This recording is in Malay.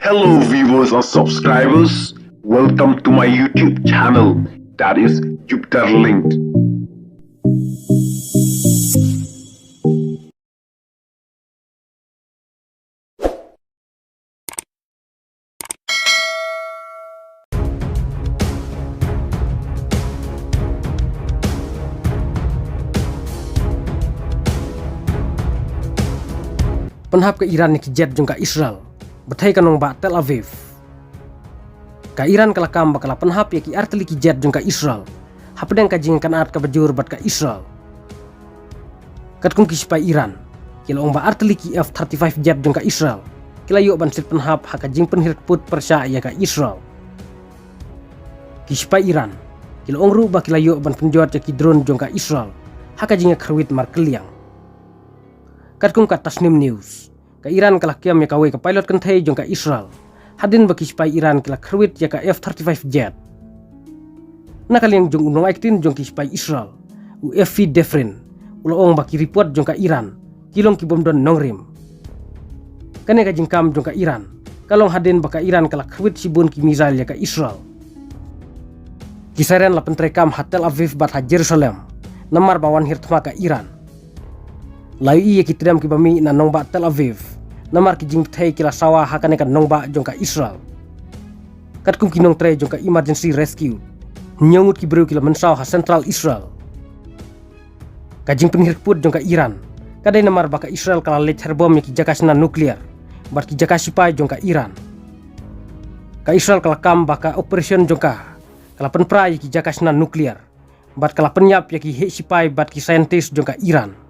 Hello viewers and subscribers, welcome to my YouTube channel, that is Jupiter Linked. Penhap ke Iran ni kijet jung ka Israel betai kanong ba Tel Aviv ka Iran kala kam bakala penhap ya ki artili kijet jung ka Israel hapdeng ka jing kanat ka bajur bat ka Israel kat kung kispa Iran kila ong ba artili ki F-35 jet jung ka Israel kila yu ban sit penhap ha ka jing penhir put persya ya ka Israel kispa Iran kila ong ru ba kila yu ban penjot ya ki drone jung ka Israel ha ka jing kharwit mar keliang kat kung ka Tasnim News ka Iran kala kiam ya kawe ka pilot kan thai jong ka Israel hadin baki spy Iran kala kharwit ya ka F-35 jet nakaliang jong unong aiktin jong ki spy Israel u FV Defrin uloong baki report jong ka Iran kilong ki bom don nongrim kane ka jingkam jong ka Iran kalong hadin baka Iran kala kharwit sibun ki missile ya ka Israel kisaren la pentrekam ha Tel Aviv bat ha Jerusalem namar bawan hirtma ka Iran layu iya kitidam ki bami na nongba Tel Aviv namar ki jing thai kila sawa hakane kan nongba jong ka Israel kat kum kinong tre jong ka emergency rescue nyongut ki bro kila mensaw ha central Israel ka jing penhir put jong ka Iran kadai namar baka Israel kala lecher bom ki jakasna nuklear bar ki jakasipai jong ka Iran ka Israel kala kam baka operation jong ka kala penprai ki jakasna nuklear bat kala penyap ya ki he sipai bat ki scientist jong ka Iran